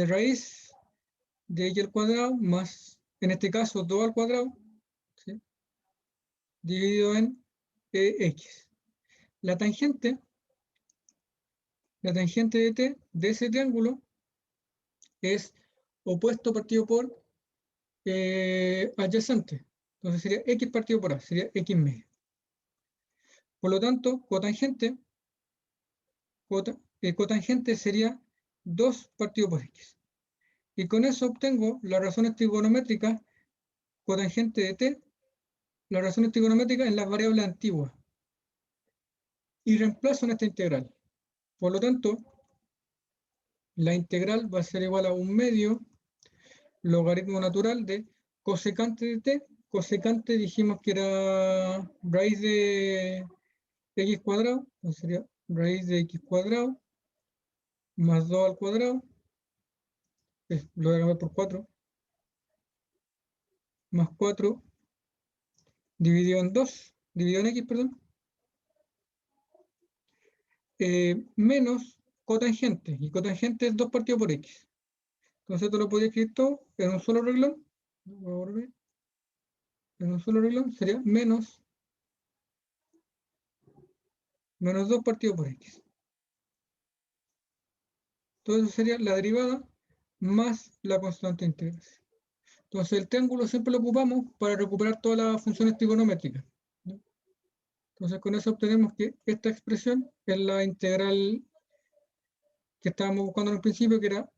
raíz de X al cuadrado más, en este caso, 2 al cuadrado, ¿sí?, dividido en x. La tangente de t de ese triángulo es opuesto partido por adyacente. Entonces sería x partido por a, sería x medio. Por lo tanto, cotangente sería 2 partido por x. Y con eso obtengo las razones trigonométricas cotangente de t, las razones trigonométricas en las variables antiguas, y reemplazo en esta integral. Por lo tanto, la integral va a ser igual a 1/2 logaritmo natural de cosecante de t. Cosecante dijimos que era raíz de x cuadrado, entonces sería raíz de x cuadrado más 2 al cuadrado, lo voy a cambiar por 4, más 4 dividido en 2, dividido en x, perdón, menos cotangente, y cotangente es 2 partido por x. Entonces esto lo podía escribir todo en un solo renglón. En un solo renglón sería menos 2 partido por x. Entonces sería la derivada más la constante de integración. Entonces el triángulo siempre lo ocupamos para recuperar todas las funciones trigonométricas, ¿no? Entonces con eso obtenemos que esta expresión es la integral que estábamos buscando en el principio, que era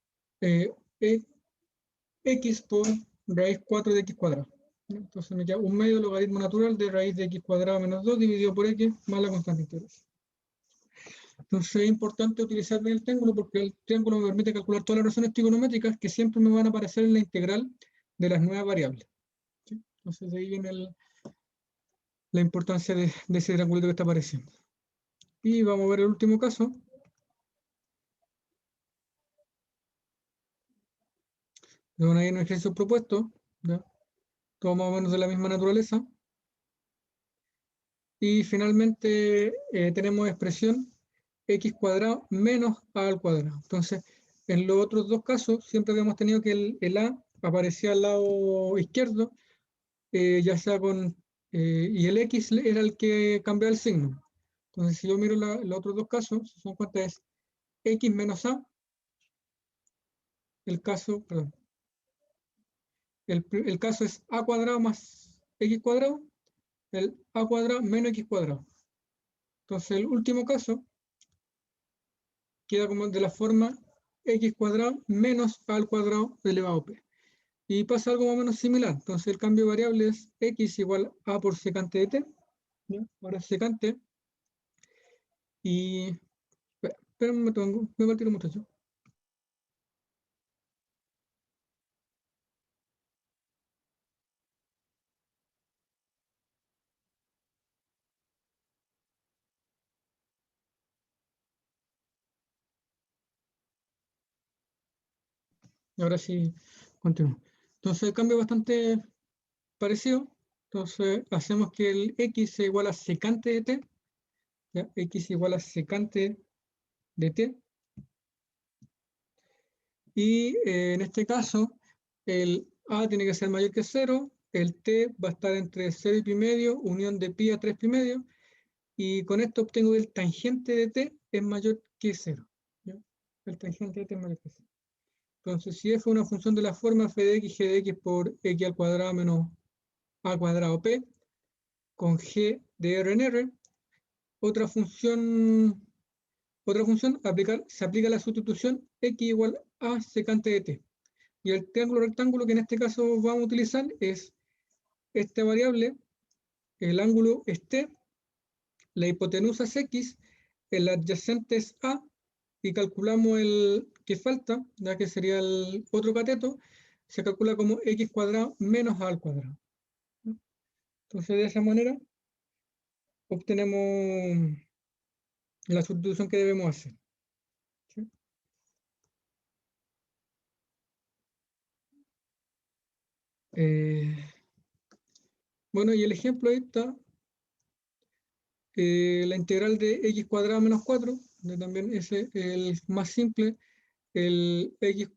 x por raíz 4 de x cuadrado. Entonces me queda 1/2 logaritmo natural de raíz de x cuadrado menos 2 dividido por x más la constante de integración. Entonces es importante utilizar bien el triángulo, porque el triángulo me permite calcular todas las razones trigonométricas que siempre me van a aparecer en la integral de las nuevas variables, ¿sí? Entonces de ahí viene la importancia de ese triangulito que está apareciendo. Y vamos a ver el último caso. Ahí hay un ejercicio propuesto, ¿ya? Todo más o menos de la misma naturaleza. Y finalmente tenemos expresión x cuadrado menos a al cuadrado. Entonces, en los otros dos casos, siempre habíamos tenido que el a aparecía al lado izquierdo, ya sea con, y el x era el que cambiaba el signo. Entonces, si yo miro los otros dos casos, si se dan cuenta es x menos a, el caso, perdón, el caso es a cuadrado más x cuadrado, el a cuadrado menos x cuadrado. Entonces, el último caso queda como de la forma x cuadrado menos a al cuadrado elevado a p. Y pasa algo más o menos similar. Entonces el cambio de variable es x igual a por secante de t. ¿Ya? Ahora secante. Y espera un momento, me va el tiro, muchacho. Y ahora sí, continúo. Entonces el cambio es bastante parecido. Entonces hacemos que el x sea igual a secante de t. ¿Ya? X igual a secante de t. Y en este caso, el a tiene que ser mayor que 0, el t va a estar entre 0 y pi medio, unión de pi a 3 pi medio, y con esto obtengo que el tangente de t es mayor que 0. ¿Ya? El tangente de t es mayor que 0. Entonces, si f es una función de la forma f de x, g de x por x al cuadrado menos a cuadrado p, con g de r en r, otra función se aplica la sustitución x igual a secante de t. Y el triángulo rectángulo que en este caso vamos a utilizar es esta variable, el ángulo es t, la hipotenusa es x, el adyacente es a, y calculamos el que falta, ya que sería el otro cateto, se calcula como x cuadrado menos a al cuadrado. Entonces de esa manera obtenemos la sustitución que debemos hacer. ¿Sí? Bueno, y el ejemplo ahí está, la integral de x cuadrado menos 4, también ese es el más simple, el x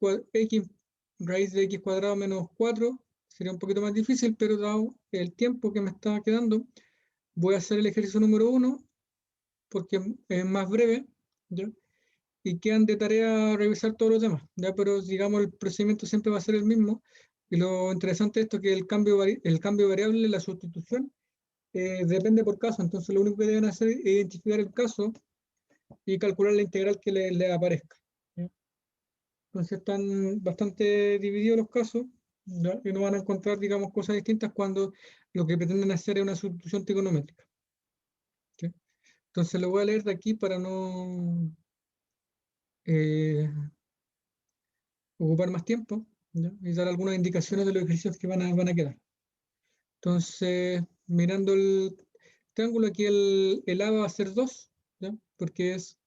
raíz de x cuadrado menos 4 sería un poquito más difícil, pero dado el tiempo que me está quedando, voy a hacer el ejercicio número 1 porque es más breve, ¿ya? Y quedan de tarea revisar todos los demás, ¿ya? Pero digamos el procedimiento siempre va a ser el mismo, y lo interesante de esto es que el cambio de variable, la sustitución, depende por caso. Entonces lo único que deben hacer es identificar el caso y calcular la integral que le aparezca, ¿ya? Entonces están bastante divididos los casos, ¿ya? Y no van a encontrar, digamos, cosas distintas cuando lo que pretenden hacer es una sustitución trigonométrica, ¿sí? Entonces lo voy a leer de aquí para no ocupar más tiempo, ¿ya? Y dar algunas indicaciones de los ejercicios que van a quedar. Entonces, mirando el triángulo, aquí el a va a ser 2, ¿ya? Porque es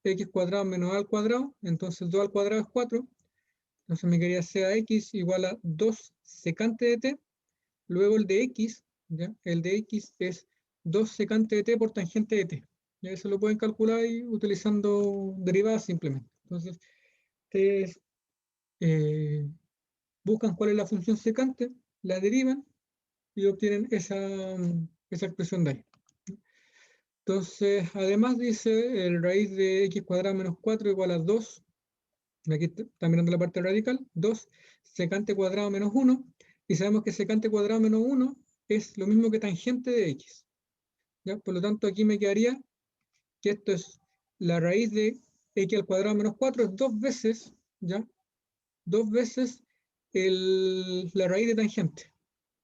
x cuadrado menos a al cuadrado, entonces 2 al cuadrado es 4. Entonces me quedaría sea x igual a 2 secante de t. Luego el de x, ¿ya? El de x es 2 secante de t por tangente de t. Y eso lo pueden calcular ahí utilizando derivadas simplemente. Entonces, ustedes buscan cuál es la función secante, la derivan y obtienen esa expresión de ahí. Entonces, además dice el raíz de x cuadrado menos 4 igual a 2, aquí está mirando la parte radical, 2 secante cuadrado menos 1, y sabemos que secante cuadrado menos 1 es lo mismo que tangente de x, ¿ya? Por lo tanto, aquí me quedaría que esto es la raíz de x al cuadrado menos 4, es dos veces, ¿ya? Dos veces la raíz de tangente,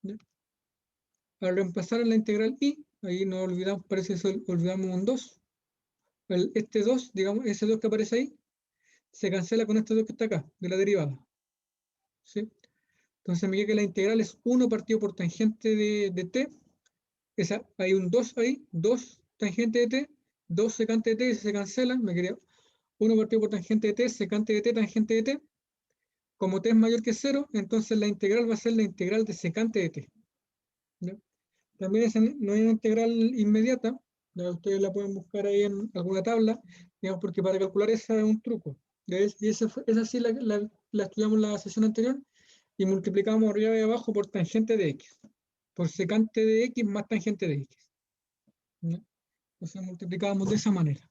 ¿ya? Al reemplazar en la integral y, ahí no olvidamos, parece que olvidamos un 2. Este 2, digamos, ese 2 que aparece ahí, se cancela con este 2 que está acá, de la derivada, ¿sí? Entonces me queda que la integral es 1 partido por tangente de t. Hay un 2 ahí, 2 tangente de t, 2 secante de t, se cancela, me quedaría 1 partido por tangente de t, secante de t, tangente de t. Como t es mayor que 0, entonces la integral va a ser la integral de secante de t, ¿ya? También no es una integral inmediata, Ya ustedes la pueden buscar ahí en alguna tabla, digamos, porque para calcular esa es un truco. Y esa sí la estudiamos en la sesión anterior y multiplicamos arriba y abajo por tangente de x, por secante de x más tangente de x. ¿Ya? Entonces multiplicábamos de esa manera.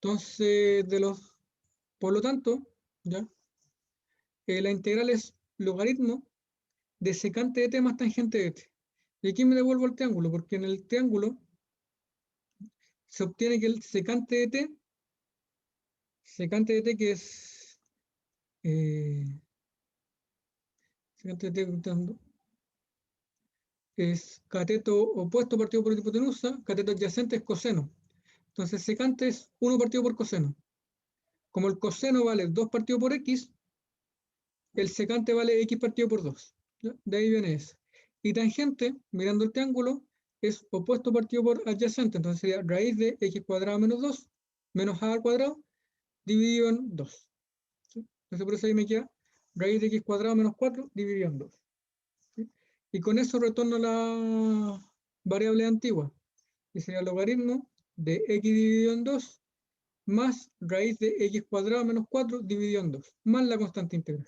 Entonces, por lo tanto, ¿ya? La integral es logaritmo de secante de t más tangente de t. Y aquí me devuelvo el triángulo, porque en el triángulo se obtiene que el secante de t que es secante de t es cateto opuesto partido por hipotenusa, cateto adyacente es coseno. Entonces secante es 1 partido por coseno. Como el coseno vale 2 partido por x, el secante vale x partido por 2. ¿Ya? De ahí viene eso. Y tangente, mirando el triángulo, es opuesto partido por adyacente. Entonces sería raíz de x cuadrado menos 2 menos a al cuadrado dividido en 2. ¿Sí? Entonces por eso ahí me queda raíz de x cuadrado menos 4 dividido en 2. ¿Sí? Y con eso retorno la variable antigua, que sería logaritmo de x dividido en 2 más raíz de x cuadrado menos 4 dividido en 2, más la constante integral.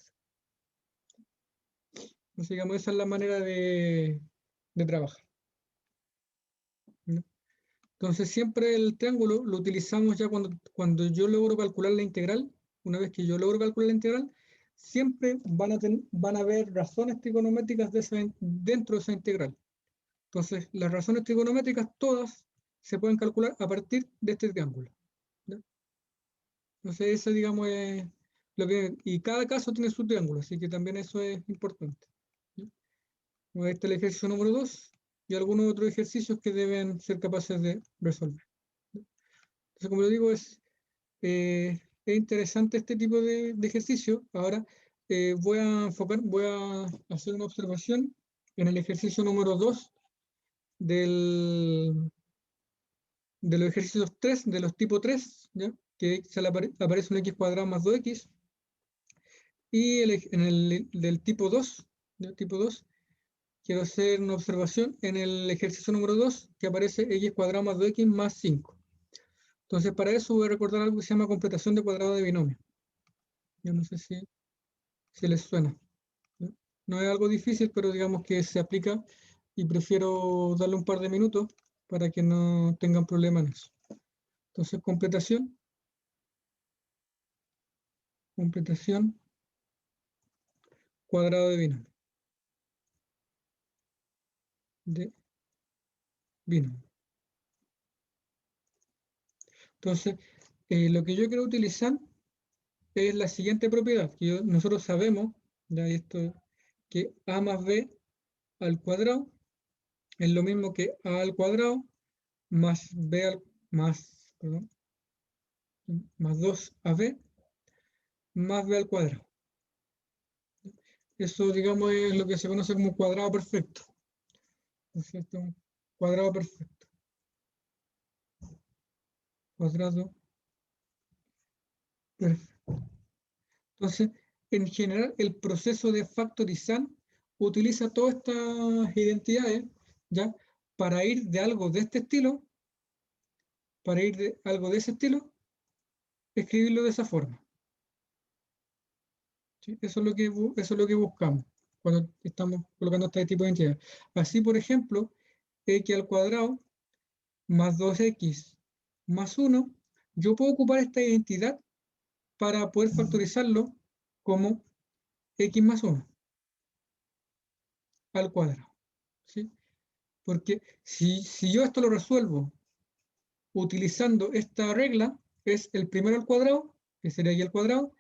Entonces, digamos, esa es la manera de trabajar. ¿No? Entonces, siempre el triángulo lo utilizamos ya cuando yo logro calcular la integral. Una vez que yo logro calcular la integral, siempre van a haber razones trigonométricas dentro de esa integral. Entonces, las razones trigonométricas todas se pueden calcular a partir de este triángulo. ¿No? Entonces, eso, digamos, es lo que... Y cada caso tiene su triángulo, así que también eso es importante. ¿No? Este es el ejercicio número 2 y algunos otros ejercicios que deben ser capaces de resolver. ¿No? Entonces, como lo digo, es interesante este tipo de ejercicio. Ahora voy a hacer una observación en el ejercicio número 2 de los ejercicios 3, de los tipo 3, ¿ya? Que aparece un x cuadrado más 2x, y en el del tipo 2, ¿ya? Tipo 2, quiero hacer una observación en el ejercicio número 2, que aparece x cuadrado más 2x más 5. Entonces, para eso voy a recordar algo que se llama completación de cuadrado de binomio. Yo no sé si les suena. ¿No? No es algo difícil, pero digamos que se aplica y prefiero darle un par de minutos para que no tengan problema en eso. Entonces, completación, cuadrado de binomio. De binomio. Entonces, lo que yo quiero utilizar es la siguiente propiedad, que nosotros sabemos, ya esto, que a más b al cuadrado es lo mismo que a al cuadrado más b al perdón, más 2ab más b al cuadrado. Eso, digamos, es lo que se conoce como cuadrado perfecto. ¿No es cierto? Un cuadrado perfecto. Cuadrado perfecto. Entonces, en general, el proceso de factorizar utiliza todas estas identidades, ¿ya? Para ir de algo de este estilo, para ir de algo de ese estilo, escribirlo de esa forma. ¿Sí? Eso es lo que buscamos cuando estamos colocando este tipo de identidades. Así, por ejemplo, x al cuadrado más 2x más 1, yo puedo ocupar esta identidad para poder factorizarlo como x más 1 al cuadrado. ¿Sí? Porque si yo esto lo resuelvo utilizando esta regla, es el primero al cuadrado, que sería y al cuadrado,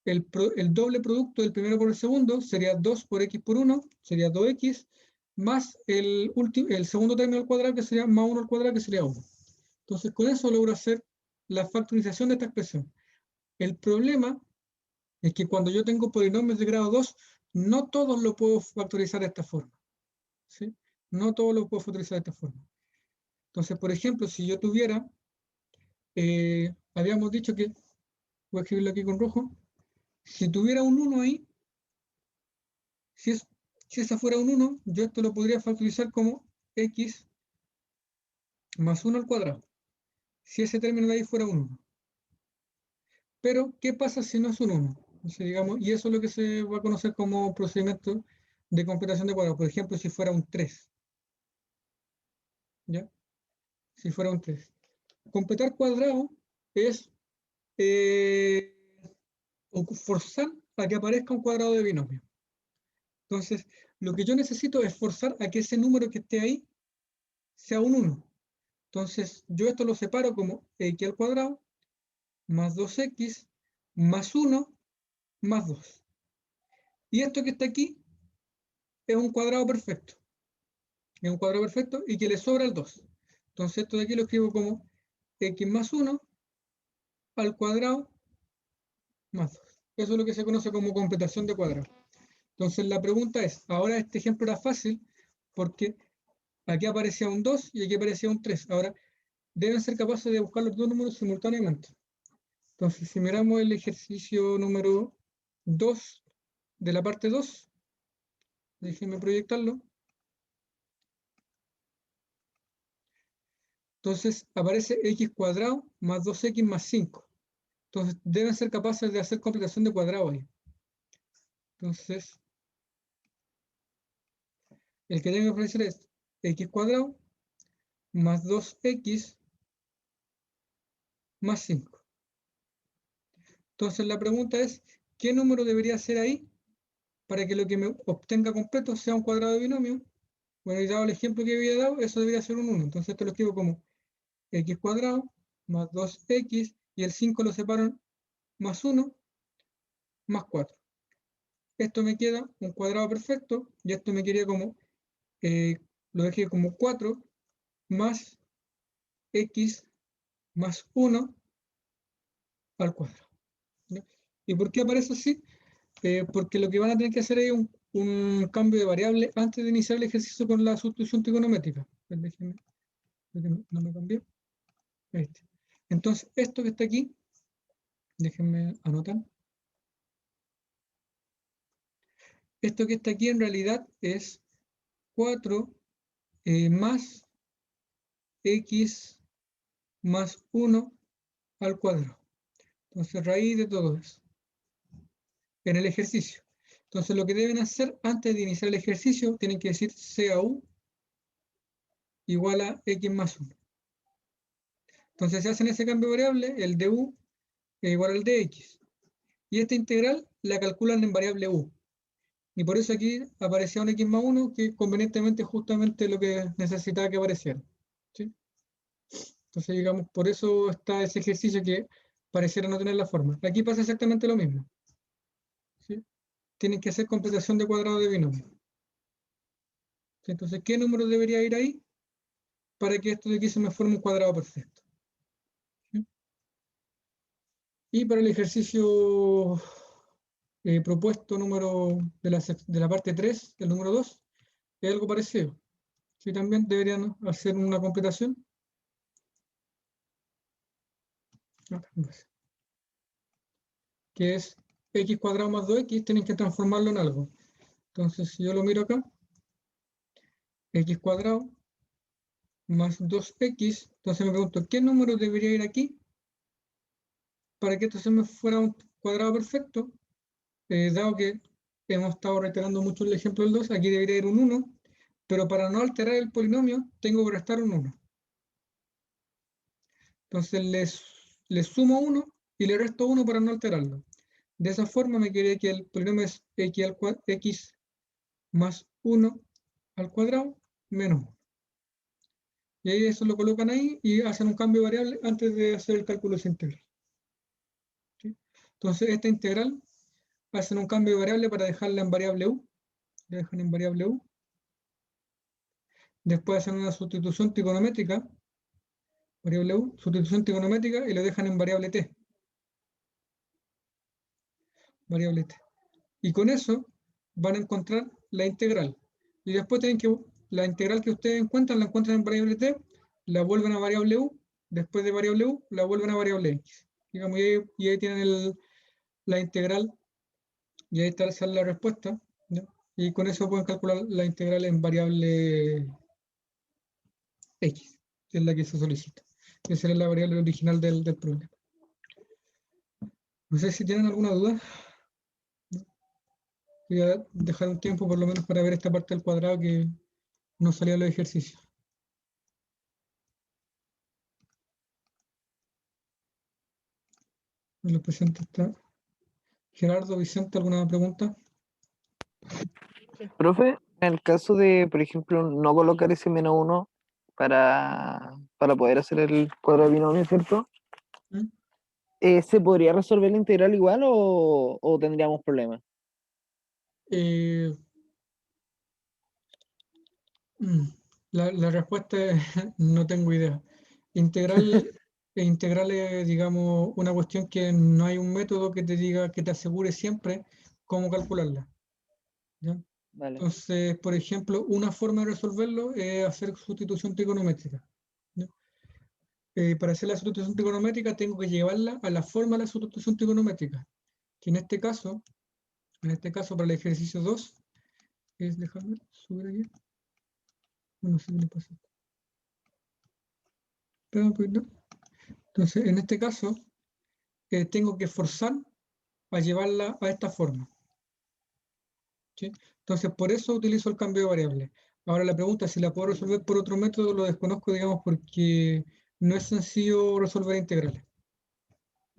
el doble producto del primero por el segundo sería 2 por x por 1, sería 2x, más el segundo término al cuadrado, que sería más 1 al cuadrado, que sería 1. Entonces, con eso logro hacer la factorización de esta expresión. El problema es que cuando yo tengo polinomios de grado 2, no todos lo puedo factorizar de esta forma. ¿Sí? No todos lo puedo factorizar de esta forma. Entonces, por ejemplo, si yo tuviera, habíamos dicho que, voy a escribirlo aquí con rojo, si tuviera un 1 ahí, si esa fuera un 1, yo esto lo podría factorizar como x más 1 al cuadrado. Si ese término de ahí fuera un 1. Pero, ¿qué pasa si no es un 1? Entonces, digamos, y eso es lo que se va a conocer como procedimiento de completación de cuadrado. Por ejemplo, si fuera un 3. ¿Ya? Si fuera un 3. Completar cuadrado es forzar a que aparezca un cuadrado de binomio. Entonces, lo que yo necesito es forzar a que ese número que esté ahí sea un 1. Entonces, yo esto lo separo como x al cuadrado más 2x más 1 más 2. Y esto que está aquí es un cuadrado perfecto. Es un cuadrado perfecto y que le sobra el 2. Entonces, esto de aquí lo escribo como x más 1 al cuadrado más 2. Eso es lo que se conoce como completación de cuadrado. Entonces, la pregunta es, ahora este ejemplo era fácil porque aquí aparecía un 2 y aquí aparecía un 3. Ahora, deben ser capaces de buscar los dos números simultáneamente. Entonces, si miramos el ejercicio número 2 de la parte 2, déjenme proyectarlo. Entonces, aparece x cuadrado más 2x más 5. Entonces, deben ser capaces de hacer completación de cuadrado ahí. Entonces, el que deben ofrecer es x cuadrado más 2x más 5. Entonces, la pregunta es, ¿qué número debería ser ahí para que lo que me obtenga completo sea un cuadrado de binomio? Bueno, y dado el ejemplo que había dado, eso debería ser un 1. Entonces, esto lo escribo como x cuadrado más 2x y el 5 lo separo más 1 más 4. Esto me queda un cuadrado perfecto y esto me quedaría como, lo dejé como 4 más x más 1 al cuadrado. ¿Ya? ¿Y por qué aparece así? Porque lo que van a tener que hacer es un cambio de variable antes de iniciar el ejercicio con la sustitución trigonométrica. Déjenme, no me cambié. Este. Entonces, esto que está aquí, déjenme anotar. Esto que está aquí en realidad es 4 más x más 1 al cuadrado. Entonces, raíz de todo eso en el ejercicio. Entonces, lo que deben hacer antes de iniciar el ejercicio, tienen que decir C a U igual a x más 1. Entonces, si hacen ese cambio de variable, el de U es igual al de x. Y esta integral la calculan en variable U. Y por eso aquí aparecía un x más 1, que convenientemente es justamente lo que necesitaba que apareciera. ¿Sí? Entonces, digamos, por eso está ese ejercicio que pareciera no tener la forma. Aquí pasa exactamente lo mismo. ¿Sí? Tienen que hacer completación de cuadrado de binomio. ¿Sí? Entonces, ¿qué número debería ir ahí para que esto de aquí se me forme un cuadrado perfecto? ¿Sí? Y para el ejercicio propuesto número de la parte 3, el número 2, es algo parecido. ¿Sí? También deberían hacer una completación. Que es x cuadrado más 2x, tienen que transformarlo en algo. Entonces, si yo lo miro acá, x cuadrado más 2x, entonces me pregunto, ¿qué número debería ir aquí para que esto se me fuera un cuadrado perfecto? Dado que hemos estado reiterando mucho el ejemplo del 2, aquí debería ir un 1, pero para no alterar el polinomio, tengo que restar un 1. Entonces les sumo 1 y le resto 1 para no alterarlo. De esa forma me quedé que el polinomio es x más 1 al cuadrado menos 1. Y ahí eso lo colocan ahí y hacen un cambio de variable antes de hacer el cálculo de esa integral. ¿Sí? Entonces esta integral hacen un cambio de variable para dejarla en variable u. La dejan en variable u. Después hacen una sustitución trigonométrica, variable u, sustitución trigonométrica y lo dejan en variable t. Variable t. Y con eso van a encontrar la integral. Y después tienen que, la integral que ustedes encuentran, la encuentran en variable t, la vuelven a variable u, después de variable u, la vuelven a variable x. Digamos, y ahí tienen la integral, y ahí está esa es la respuesta. ¿Ya? Y con eso pueden calcular la integral en variable x. es la que se solicita. Esa era la variable original del problema. No sé si tienen alguna duda. Voy a dejar un tiempo por lo menos para ver esta parte del cuadrado que no salía en los ejercicios. En los presentes está Gerardo, Vicente, ¿alguna pregunta? Profe, en el caso de, por ejemplo, no colocar ese -1 para poder hacer el cuadrado de binomio, ¿cierto? ¿Mm? ¿Se podría resolver la integral igual o tendríamos problemas? Eh, la respuesta es no tengo idea. Integral es, digamos, una cuestión que no hay un método que te diga, que te asegure siempre cómo calcularla. ¿Ya? Vale. Entonces, por ejemplo, una forma de resolverlo es hacer sustitución trigonométrica. ¿Ya? Para hacer la sustitución trigonométrica tengo que llevarla a la forma de la sustitución trigonométrica, que en este caso para el ejercicio 2, es, déjame subir aquí. No sé qué le pasa. Espera un poquito. Entonces, en este caso, tengo que forzar a llevarla a esta forma. ¿Sí? Entonces, por eso utilizo el cambio de variable. Ahora la pregunta es si la puedo resolver por otro método, lo desconozco, digamos, porque no es sencillo resolver integrales.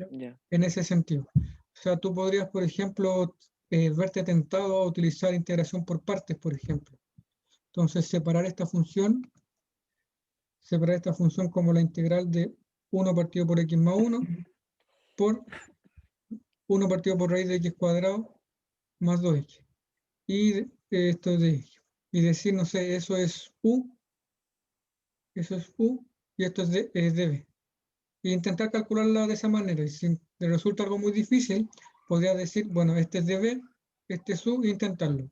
Ya. En ese sentido. O sea, tú podrías, por ejemplo, verte tentado a utilizar integración por partes, por ejemplo. Entonces, separar esta función como la integral de 1 partido por x más 1 por 1 partido por raíz de x cuadrado más 2x. Y esto es de x. Y decir, no sé, eso es u, y esto es de b. E intentar calcularla de esa manera. Y si te resulta algo muy difícil, podría decir, bueno, este es de b, este es u, e intentarlo.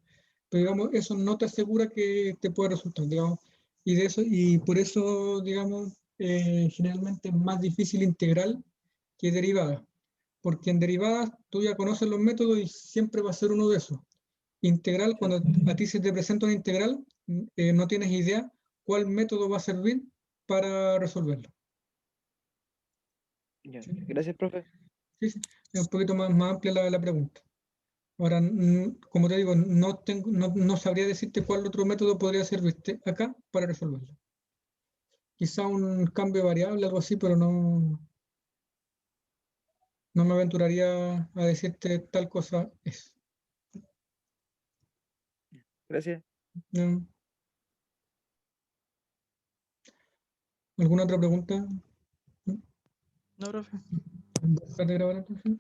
Pero digamos, eso no te asegura que te pueda resultar, digamos. Y por eso, digamos, generalmente es más difícil integral que derivada. Porque en derivadas tú ya conoces los métodos y siempre va a ser uno de esos. Integral, cuando a ti se te presenta una integral, no tienes idea cuál método va a servir para resolverlo. Ya. ¿Sí? Gracias, profe. Sí, sí, es un poquito más amplia la pregunta. Ahora, como te digo, no sabría decirte cuál otro método podría servirte acá para resolverlo. Quizá un cambio de variable, algo así, pero no me aventuraría a decirte tal cosa es. Gracias. ¿No? ¿Alguna otra pregunta? No, profe. ¿Dejar de grabar entonces?